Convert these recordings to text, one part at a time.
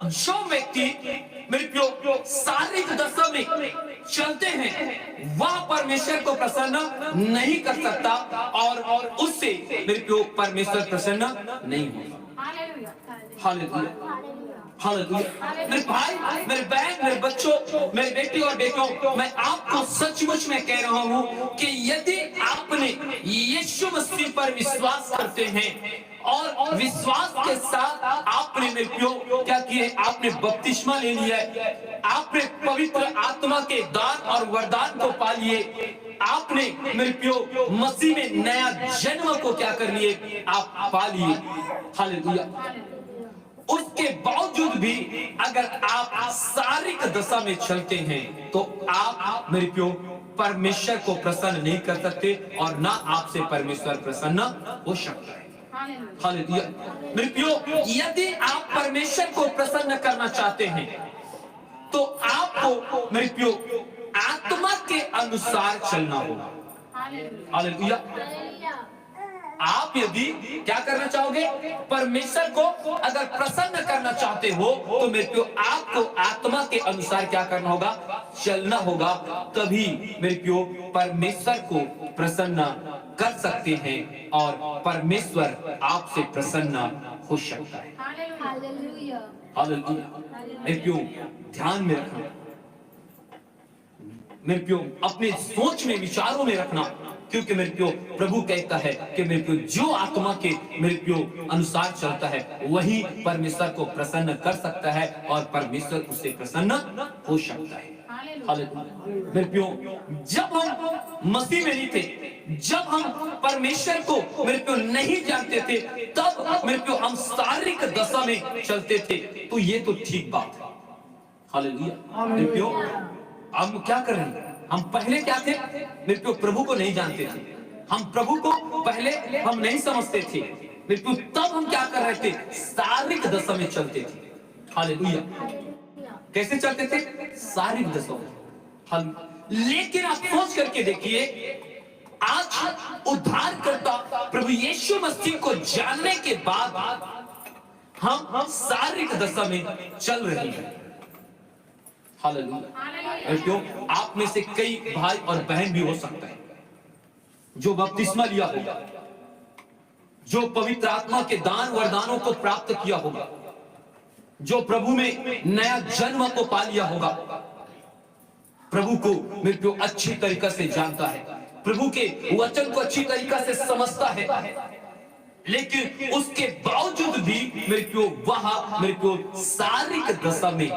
जो व्यक्ति मेरे प्रियो शारीरिक दशा में चलते हैं वह परमेश्वर को प्रसन्न नहीं कर सकता और उससे मेरे प्रियो परमेश्वर प्रसन्न नहीं होगा। Hallelujah, hallelujah. मेरे भाई, मेरे बहन, मेरे बच्चों, मेरे बेटे और बेटियों, मैं आपको सचमुच में कह रहा हूं कि यदि आपने यीशु मसीह पर विश्वास करते हैं और विश्वास के साथ आपने मेरे प्रियो क्या किए, आपने बपतिस्मा ले लिया है, आपने पवित्र आत्मा के दान और वरदान को पा लिए, आपने मेरे प्रियो मसीह में नया जन्म को क्या कर लिए, आप पा लिए। हालेलुया। उसके बावजूद भी अगर आप शारीरिक दशा में चलते हैं तो आप मेरे प्रियो परमेश्वर को प्रसन्न नहीं कर सकते और ना आपसे परमेश्वर प्रसन्न हो सकता है। हालेलुया। मेरे प्रियो यदि आप परमेश्वर को प्रसन्न करना चाहते हैं तो आपको मेरे प्रियो आत्मा के अनुसार चलना होगा। हालेलुया। आप यदि क्या करना चाहोगे, परमेश्वर को अगर प्रसन्न करना चाहते हो तो मेरे प्रियो आपको आत्मा के अनुसार क्या करना होगा, चलना होगा। तभी मेरे प्रियो परमेश्वर को प्रसन्न कर सकते हैं और परमेश्वर आपसे प्रसन्न हो सकता है। Hallelujah, hallelujah. मेरे प्रियो ध्यान में रखना, मेरे प्रियो अपने सोच में विचारों में रखना, क्योंकि मेरे प्रियो प्रभु कहता है कि मेरे प्रियो जो आत्मा के मेरे प्रियो अनुसार चलता है वही परमेश्वर को प्रसन्न कर सकता है और परमेश्वर उससे प्रसन्न हो सकता है। हालेलुया। मेरे प्रियो जब हम मसीह में नहीं थे, जब हम परमेश्वर को मेरे प्रियो नहीं जानते थे, तब मेरे प्रियो हम शारीरिक दशा में चलते थे, तो ये तो ठीक बात है। हालेलुया। मेरे प्रियो हम क्या कर रहे हैं, हम पहले क्या थे, मेरे प्रियो प्रभु को नहीं जानते थे, हम प्रभु को पहले हम नहीं समझते थे मेरे प्रियो, तब हम क्या कर रहे थे, शारीरिक दशा में चलते थे। हालेलुया। कैसे चलते थे, शारीरिक दशा में। लेकिन आप सोच करके देखिए, आज उद्धारकर्ता प्रभु यीशु मसीह को जानने के बाद हम शारीरिक दशा में चल रहे हैं। हालेलुया। आप में से कई भाई और बहन भी हो सकता है जो बपतिस्मा लिया होगा, जो पवित्र आत्मा के दान वरदानों को प्राप्त किया होगा, जो प्रभु में नया जन्म को पा लिया होगा, प्रभु को मेरे प्रियो अच्छी तरीका से जानता है, प्रभु के वचन को अच्छी तरीका से समझता है, लेकिन उसके बावजूद भी मेरे प्रियो वहां मेरे प्रियो शारीरिक दशा में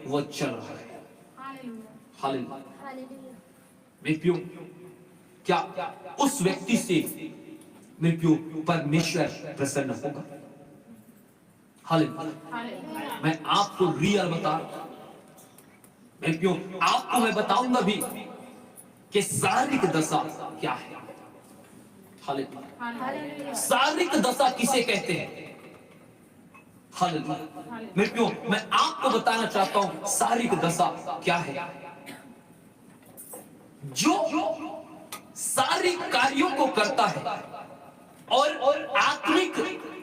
वो चल रहा है। हालेलुया। मेरे प्रियो क्या उस व्यक्ति से मेरे प्रियो परमेश्वर प्रसन्न होगा? हालेलुया। मैं आपको रियल बता रहा हूं मेरे प्रियो, आपको मैं बताऊंगा भी कि शारीरिक दशा क्या है। हालेलुया। शारीरिक दशा किसे कहते हैं? हालेलुया। मेरे प्रियो मैं आपको बताना चाहता हूं शारीरिक दशा क्या है। जो सारी कार्यों को करता है और आत्मिक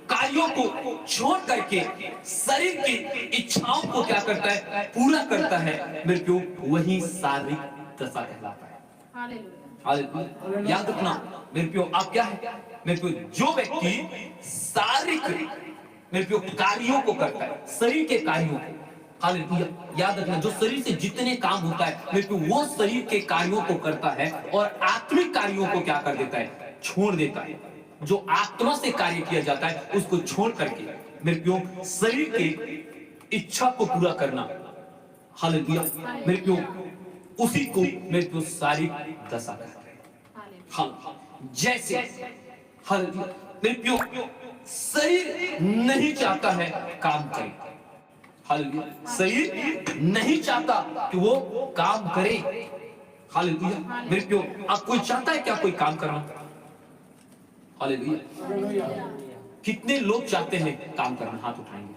कार्यों को छोड़ करके शरीर की इच्छाओं को क्या करता है, पूरा करता है, मेरे प्रियो वही शारीरिक दशा कहलाता है। हालेलुया। याद रखना मेरे प्रियो, आप क्या है मेरे प्रियो, जो व्यक्ति शारीरिक मेरे प्रियो कार्यों को करता है, शरीर के कार्यों को, हालेलुया, याद रखना जो शरीर से जितने काम होता है मेरे प्रियो वो शरीर के कार्यों को करता है और आत्मिक कार्यों को क्या कर देता है, छोड़ देता है। जो आत्मा से कार्य किया जाता है उसको छोड़ करके मेरे प्रियो शरीर के इच्छा को पूरा करना, हालेलुया, मेरे प्रियो उसी को मेरे प्रियो शारीरिक दशा कहते हैं। हाँ, जैसे हालेलुया मेरे प्रियो शरीर नहीं चाहता है काम करे, हालेलुया, शरीर नहीं चाहता कि वो काम करे। हालेलुया। मेरे प्रियो आप कोई चाहता है क्या कोई काम करना? हालेलुया। कितने लोग चाहते हैं काम करना? हाथ उठाएंगे।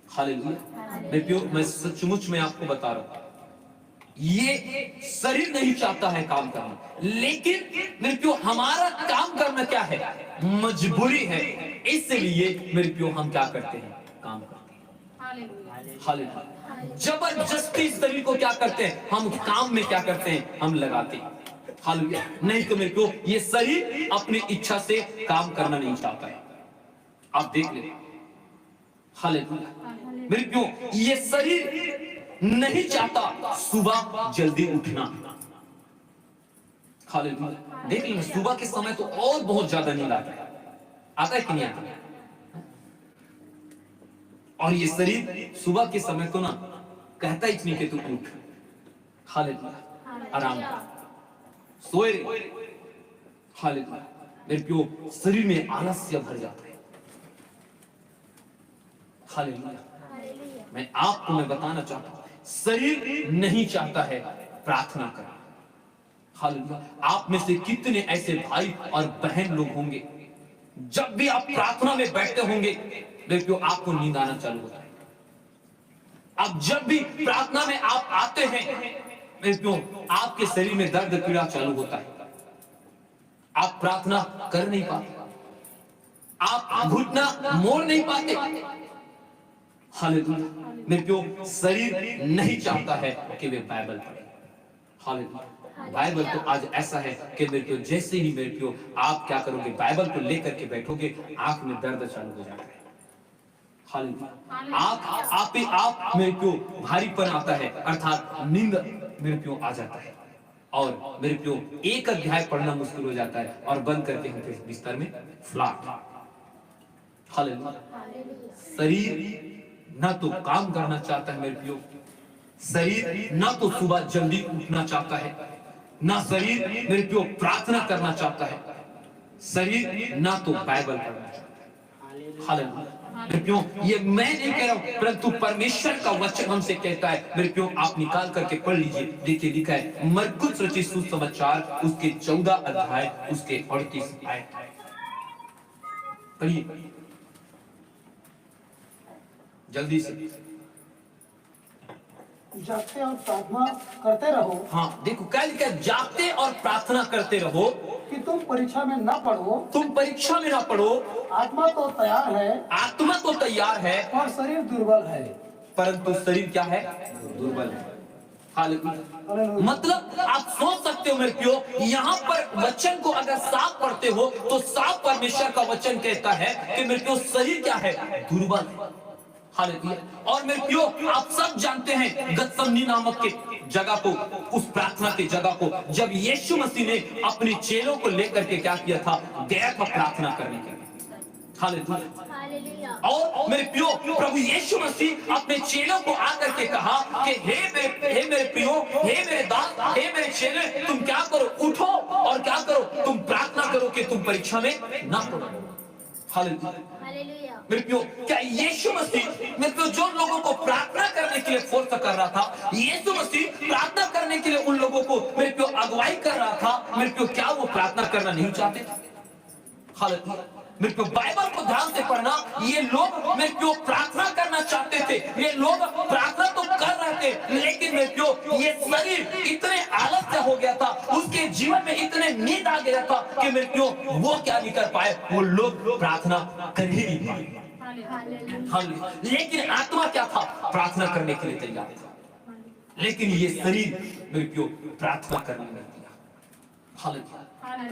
हालेलुया। मेरे प्रियो मैं सचमुच में आपको बता रहा हूं, ये शरीर नहीं चाहता है काम करना, लेकिन मेरे प्रियो हमारा काम करना क्या है, मजबूरी है, इसलिए मेरे प्रियो हम क्या करते हैं, काम करते हैं। हालेलुया। जबरदस्ती शरीर को क्या करते हैं, हम काम में क्या करते हैं, हम लगाते हैं। हालेलुया। नहीं तो मेरे को ये शरीर अपनी इच्छा से काम करना नहीं चाहता है। आप देख ले, हालेलुया। मेरे क्यों ये शरीर नहीं चाहता सुबह जल्दी उठना। हालेलुया। देख लीजिए सुबह के समय तो और बहुत ज्यादा नींद आता है कि नहीं आता? और ये शरीर सुबह के समय तो ना कहता ही नहीं कि तू उठ, हालेलुया, आराम कर, सोए रे। हालेलुया। मेरे क्यों शरीर में आलस्य भर जाता है। हालेलुया। मैं बताना चाहता हूं, शरीर नहीं चाहता है प्रार्थना करना। हालेलुया। आप में से कितने ऐसे भाई और बहन लोग होंगे, जब भी आप प्रार्थना में बैठते होंगे मेरे क्यों आपको नींद आना चालू होता है। अब जब भी प्रार्थना में आप आते हैं मेरे क्यों आपके शरीर में दर्द पीड़ा चालू होता है। आप प्रार्थना कर नहीं पाते, आप घुटना मोड़ नहीं पाते। हालेलुया। मेरे क्यों शरीर नहीं चाहता है कि वे बाइबल पढ़े। हालेलुया। बाइबल तो आज ऐसा है कि मेरे को जैसे ही मेरे को आप क्या करोगे, बाइबल को लेकर के बैठोगे, आंख में दर्द चालू हो जाता है। हालेलुया। आप मेरे को भारीपन आता है, अर्थात नींद मेरे को आ जाता है, और मेरे को एक अध्याय पढ़ना मुश्किल हो जाता है और बंद करके हम फिर बिस्तर में फ्लैट। हालेलुया। शरीर ना तो काम करना चाहता है मेरे प्रियो, शरीर ना तो सुबह जल्दी उठना चाहता है, ना शरीर मेरे प्रियो प्रार्थना करना चाहता है, शरीर ना तो बाइबल पढ़ना चाहता है। हालेलुया। मेरे प्रियो ये मैं नहीं कह रहा हूं, परंतु परमेश्वर का वचन हमसे कहता है। मेरे प्रियो आप निकाल करके पढ़ लीजिए, देखिए लिखा है मरकुस रचित सुसमाचार उसके 14 अध्याय उसके 38 आयत। पढ़िए जल्दी से। जागते और प्रार्थना करते रहो। हाँ देखो क्या लिखा है, जागते और प्रार्थना करते रहो कि तुम परीक्षा में न पढ़ो। तुम परीक्षा में ना पढ़ो। आत्मा तो तैयार है, आत्मा तो तैयार है और शरीर दुर्बल है। परंतु शरीर क्या है, दुर्बल है। हालेलुया। मतलब आप सोच सकते हो मेरे प्रियो, यहाँ पर वचन को अगर साफ पढ़ते हो तो साफ परमेश्वर का वचन कहता है कि मेरे प्रियो शरीर क्या है, दुर्बल है। हालेलुया। और मेरे प्रियो आप सब जानते हैं गतसमनी नामक के जगह को, उस प्रार्थना की जगह को, जब यीशु मसीह ने अपने चेलों को लेकर के क्या किया था, गया था प्रार्थना करने के लिए। हालेलुया। और मेरे प्रियो प्रभु यीशु मसीह अपने चेलों को आकर के कहा कि हे मेरे प्रियो, हे मेरे दास, हे मेरे चेले, तुम क्या करो, उठो और क्या करो, तुम प्रार्थना करो कि तुम परीक्षा में ना पड़ो। हालेलुया। मेरे प्रियो क्या यीशु मसीह मेरे प्रियो जो लोगों को प्रार्थना करने के लिए फोर्स कर रहा था, यीशु मसीह प्रार्थना करने के लिए उन लोगों को मेरे प्रियो अगुवाई कर रहा था, मेरे प्रियो क्या वो प्रार्थना करना नहीं चाहते थे? हालेलुया। मेरे को बाइबल को ध्यान से पढ़ना, ये लोग मेरे को प्रार्थना करना चाहते थे, ये लोग प्रार्थना तो कर रहे थे, लेकिन मेरे को ये शरीर इतने आलस्य हो गया था, उसके जीवन में इतने नींद आ गया था कि मेरे को वो क्या नहीं कर पाए, वो लोग प्रार्थना कर ही नहीं पाए। लेकिन आत्मा क्या था, प्रार्थना करने के लिए तैयार था, लेकिन ये शरीर मेरे को प्रार्थना करने नहीं दिया। हालेलुया।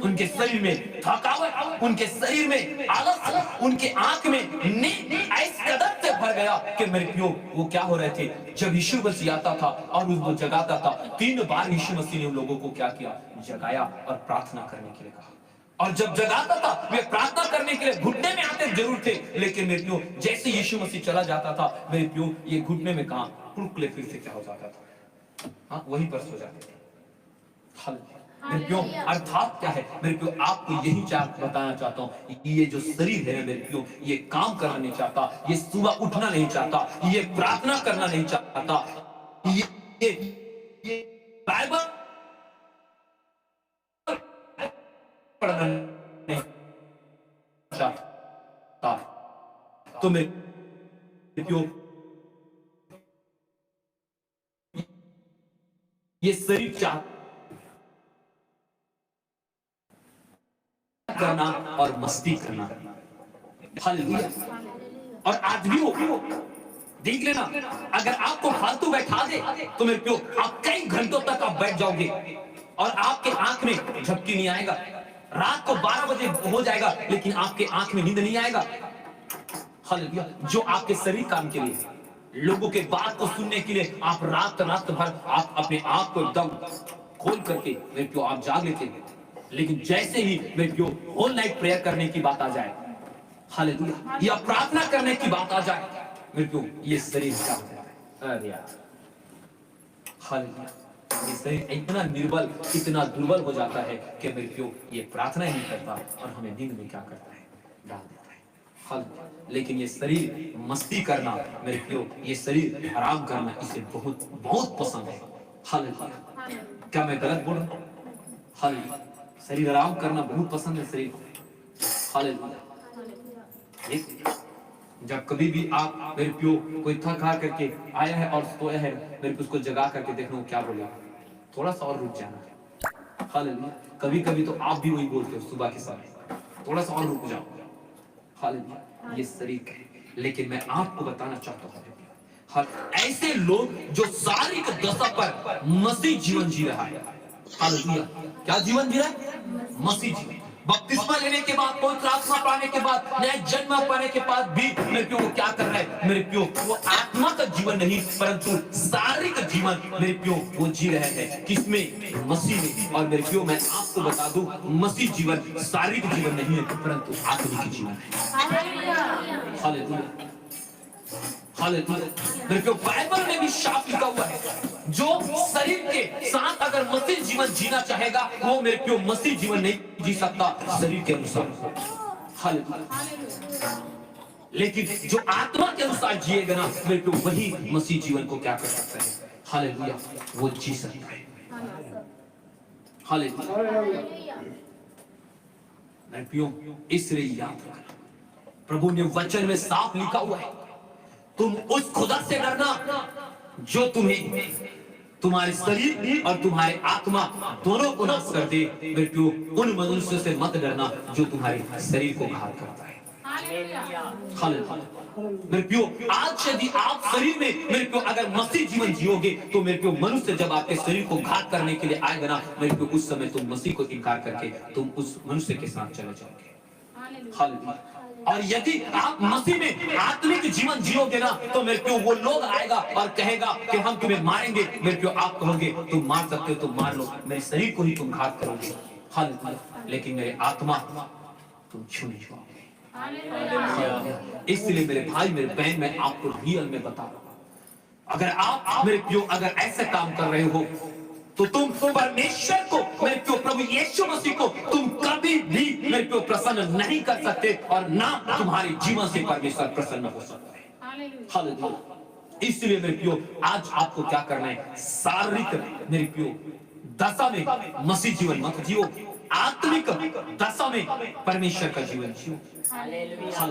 उनके शरीर में थकावट, उनके शरीर में आलस, उनके आंख में नींद इस कदर से भर गया कि मेरे प्रियो वो क्या हो रहे थे, जब यीशु मसीह आता था और उसको जगाता था, 3 बार यीशु मसीह ने उन लोगों को क्या किया, जगाया और प्रार्थना करने के लिए कहा। और जब जगाता था वे प्रार्थना करने के लिए घुटने में आते जरूर थे, लेकिन मेरे प्रियो जैसे यीशु मसीह चला जाता था, मेरे प्रियो ये घुटने में कहां कुड़कुले फिर से क्या हो जाता था, हाँ वहीं पर सो जाते थे। हालेलुया। मेरे प्रियो अर्थात क्या है, मेरे प्रियो आपको यही बताना चाहता हूँ, ये जो शरीर है मेरे प्रियो, ये काम करना नहीं चाहता, ये सुबह उठना नहीं चाहता, ये प्रार्थना करना नहीं चाहता, ये बाइबल पढ़ना नहीं चाहता। तो मेरे प्रियो ये शरीर चाहता करना और मस्ती करना। हालेलुया। और आज भी हो देख लेना, अगर आपको फालतू बैठा दे तो मेरे प्यो आप कई घंटों तक आप बैठ जाओगे और आपके आंख में झपकी नहीं आएगा। रात को 12 बजे हो जाएगा लेकिन आपके आंख में नींद नहीं आएगा। हालेलुया। जो आपके शरीर काम के लिए, लोगों के बात को सुनने के लिए आप रात भर आप अपने आप को एकदम खोल करके मेरे प्यो आप जाग लेते हैं, लेकिन जैसे ही मेरे प्यो होल नाइट प्रेयर करने की बात आ जाए, हालेलुया, या प्रार्थना करने की बात आ जाए, मेरे प्यो ये शरीर क्या हो जाता है। अरे यार, हालेलुया, ये शरीर इतना निर्बल, इतना दुर्बल हो जाता है कि मेरे प्यो ये प्रार्थना ही नहीं करता और हमें नींद में क्या करता है, डाल देता है। हालेलुया। लेकिन ये शरीर मस्ती करना मेरे प्यो, ये शरीर आराम करना इसे बहुत बहुत पसंद है। हालेलुया। क्या मैं गलत बोल रहा हूँ? हालेलुया। शरीर आराम करना बहुत पसंद है शरीर को। हालेलुया। जब कभी भी आप मेरे प्यो कोई थका करके आया है और सोया है, मेरे को उसको जगा करके देखना वो क्या बोलेगा, थोड़ा सा और रुक जाना। हालेलुया। कभी कभी तो आप भी वही बोलते हो सुबह के समय, थोड़ा सा और रुक जाओ। हालेलुया। ये शरीर है, लेकिन मैं आपको बताना चाहता हूँ ऐसे लोग जो शारीरिक दशा पर मसीह जीवन जी रहा है। हालेलुया। क्या जीवन जी रहा है? मसीह जीवन। बपतिस्मा लेने के बाद, पवित्र आत्मा पाने के बाद, नया जन्म पाने के बाद भी मेरे प्यो वो क्या कर रहा है? मेरे प्यो वो आत्मा का जीवन नहीं परंतु शारीरिक जीवन मेरे प्यो वो जी रहे हैं। किसमें? मसीह में। और मेरे प्यो मैं आपको बता दूं, मसीह जीवन शारीरिक जीवन नहीं है परंतु आत्मिक जीवन है। हालेलुया। हालेलुया। मेरे प्यो बाइबल में भी साफ लिखा हुआ है, जो शरीर के साथ अगर मसीह जीवन जीना चाहेगा वो मेरे प्यो मसीह जीवन नहीं जी सकता शरीर के अनुसार। हालेलुया। लेकिन जो आत्मा के अनुसार जिएगा ना मेरे प्यो वही मसीह जीवन को क्या कर सकता है? हालेलुया। वो जी सकता है। हालेलुया। मेरे प्यो इसलिए याद रखना, प्रभु ने वचन में साफ लिखा हुआ है, तुम उस खुदा से डरना जो तुम्हें तुम्हारे शरीर और तुम्हारे आत्मा दोनों को नाश कर दे। मेरे प्यो उन मनुष्य से मत डरना जो तुम्हारे शरीर को घात करता है। हालेलुया। मेरे प्यो आज यदि आप शरीर में मेरे प्यो अगर मसीह जीवन जियोगे तो मेरे प्यो मनुष्य जब आपके शरीर को घात करने के लिए आएगा ना मेरे प्यो उस समय तुम मसीह को इनकार करके तुम उस मनुष्य के साथ चले जाओगे। हालेलुया। और यदि आप मसीह में आत्मिक जीवन जियोगे ना तो मेरे प्यो वो लोग आएगा और कहेगा कि हम तुम्हें मारेंगे, मेरे प्यो आप कहोगे तुम मार सकते हो तो मार लो, मेरे शरीर को ही तुम घात करोगे। हालेलुया। लेकिन मेरे आत्मा तुम छू नहीं पाओगे। इसलिए मेरे भाई मेरे बहन मैं आपको रियल में बता रहा हूं, अगर आप मेरे प्यो अगर ऐसे काम कर रहे हो तो तुम परमेश्वर को मेरे प्यो प्रभु यीशु मसीह को तुम कभी भी मेरे प्यो प्रसन्न नहीं कर सकते और ना तुम्हारे जीवन से परमेश्वर प्रसन्न हो सकता है। हालेलुया। इसलिए मेरे प्यो आज आपको क्या करना है? शारीरिक मेरे प्यो दशा में मसीह जीवन मत जियो, आत्मिक दशा में परमेश्वर का जीवन जियो। हालेलुया।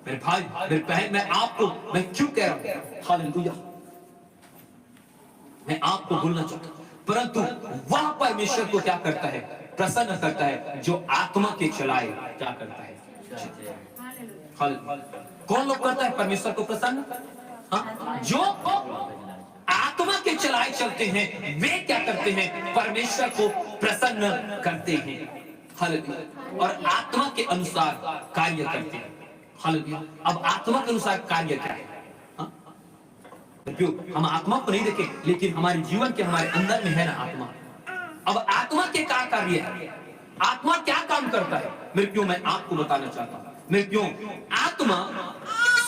मेरे भाई मेरे बहन मैं आपको मैं क्यों कह रहा हूं? हालेलुया। मैं आपको बोलना चाहता हूं परंतु वह परमेश्वर को क्या करता है? प्रसन्न करता है जो आत्मा के चलाए क्या करता है? कौन लोग करता है परमेश्वर को प्रसन्न? हाँ? जो आत्मा के चलाए चलते हैं वे क्या करते हैं? परमेश्वर को प्रसन्न करते हैं। हालेलुया। और आत्मा के अनुसार कार्य करते हैं। हालेलुया। अब आत्मा के अनुसार कार्य क्या है? हम आत्मा को नहीं देखे लेकिन हमारे जीवन के हमारे अंदर में है ना आत्मा। अब आत्मा के क्या कार्य है? आत्मा क्या काम करता है? मेरे प्यो मैं आपको बताना चाहता हूँ। मेरे प्यो आत्मा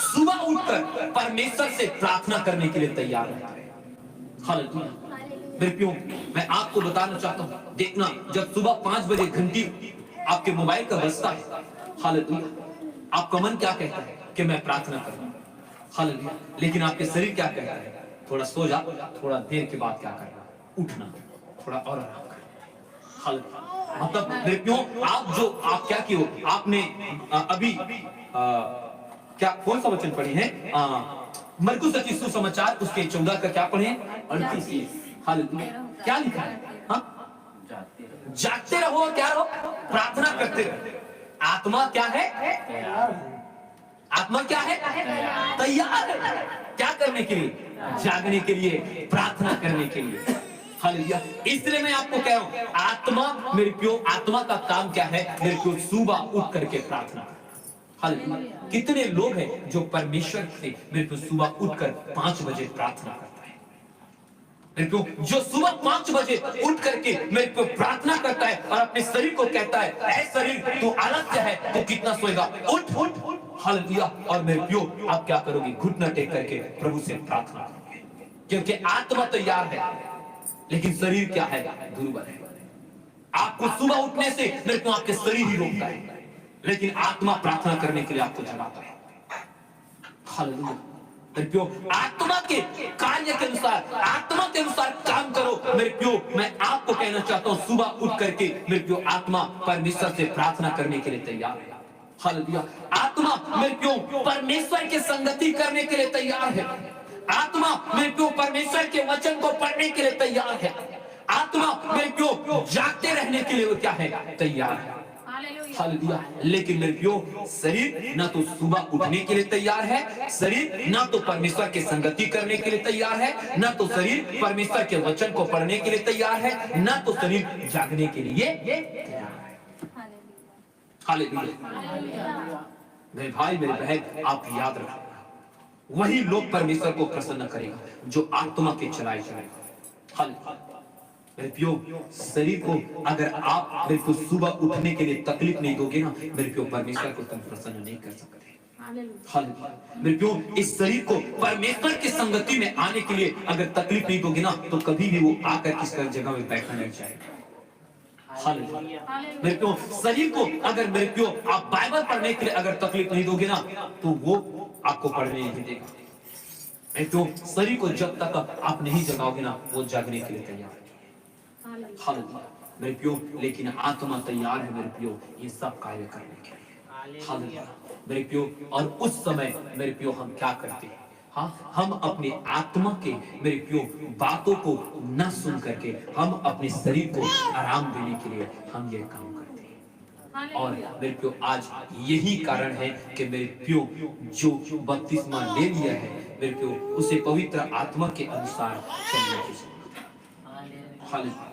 सुबह उठकर परमेश्वर से प्रार्थना करने के लिए तैयार रहता है। हालेलुया। मेरे प्यो मैं आपको बताना चाहता हूँ, देखना जब सुबह 5 बजे घंटी आपके मोबाइल का बजता है, हालेलुया, आपका मन क्या कहता है कि मैं प्रार्थना करूँ? हालेलुया। लेकिन आपके शरीर क्या कहता है? थोड़ा सो जा, थोड़ा देर के बाद क्या करना? उठना, थोड़ा और आराम करना। हालेलुया। मतलब मेरे प्यो आप क्या किए? आपने अभी क्या कौन सा वचन पढ़े हैं? मरकुस रचित सुसमाचार उसके 14 का क्या पढ़े? 38। हालेलुया। क्या लिखा है? जागते रहो, क्या रहो? प्रार्थना करते रहो। आत्मा क्या है? आत्मा क्या है? तैयार है। क्या करने के लिए? जागने के लिए, प्रार्थना करने के लिए। हालेलुया। इसलिए मैं आपको कह रहा हूं, आत्मा मेरे प्यो, आत्मा का काम क्या है मेरे प्यो? सुबह उठ करके प्रार्थना करना। हालेलुया। कितने लोग हैं जो परमेश्वर से मेरे प्यो सुबह उठकर 5 बजे प्रार्थना करता है? मेरे प्यो, जो सुबह 5 बजे उठ करके मेरे प्यो प्रार्थना करता है और अपने शरीर को कहता है, ऐ शरीर तू आलस्य है, तो कितना सोएगा, उठ उठ। हालेलुया। और मेरे प्यो, आप क्या करोगे? घुटना टेक करके प्रभु से प्रार्थना करोगे, क्योंकि आत्मा तैयार है लेकिन शरीर क्या है? दुर्बल है। आपको सुबह उठने से मेरे को आपके शरीर ही रोकता है, लेकिन आत्मा प्रार्थना करने के लिए आपको जगाता है। हालेलुया। मेरे प्यो, आत्मा के कार्य के अनुसार, आत्मा के अनुसार काम करो। मेरे प्यो, मैं आपको कहना चाहता हूं, सुबह उठ करके मेरे प्यो आत्मा परमेश्वर से प्रार्थना करने के लिए तैयार है। हालेलुया। आत्मा मेरे प्यो परमेश्वर की संगति करने के लिए तैयार है। आत्मा मेरे प्यो परमेश्वर के वचन को पढ़ने के लिए तैयार है। आत्मा मेरे प्यो जागते रहने के लिए वो क्या है? तैयार है। हालेलुया। लेकिन मेरे प्यो, शरीर ना तो सुबह उठने के लिए तैयार है, शरीर ना तो परमेश्वर की संगति करने के लिए तैयार है, ना तो शरीर परमेश्वर के वचन को पढ़ने के लिए तैयार है, ना तो शरीर जागने के लिए तैयार है। हालेलुया। मेरे भाई मेरे बहन, आप याद रखो, वही लोग परमेश्वर को प्रसन्न करेगा जो आत्मा के चलाए जाएगा। हालेलुया। मेरे प्यो, शरीर को अगर आप मेरे को सुबह उठने के लिए तकलीफ नहीं दोगे ना, मेरे प्यो परमेश्वर को तुम प्रसन्न नहीं कर सकते। हालेलुया। मेरे प्यो, इस शरीर को परमेश्वर की संगति में आने के लिए अगर तकलीफ नहीं दोगे ना, तो कभी भी वो आकर किस जगह में बैठा नहीं जाएगा। हालेलुया। मेरे प्यो, शरीर को अगर मेरे प्यो आप बाइबल पढ़ने के लिए अगर तकलीफ नहीं दोगे ना, तो वो आपको पढ़ने नहीं देगा। मेरे प्यो, शरीर को जब तक आप नहीं जगाओगे ना, वो जागने के लिए तैयार है। हालेलुया। मेरे प्यो, लेकिन आत्मा तैयार है मेरे प्यो ये सब कार्य करने के लिए। हालेलुया। मेरे प्यो, और उस समय मेरे प्यो हम क्या करते हैं? हाँ, हम अपने आत्मा के मेरे प्यो बातों को न सुन करके हम अपने शरीर को आराम देने के लिए हम ये काम करते हैं। और मेरे प्यो, आज यही कारण है कि मेरे प्यो जो बपतिस्मा ले लिया है मेरे प्यो, उसे पवित्र आत्मा के अनुसार चलने की जरूरत है। हालेलुया।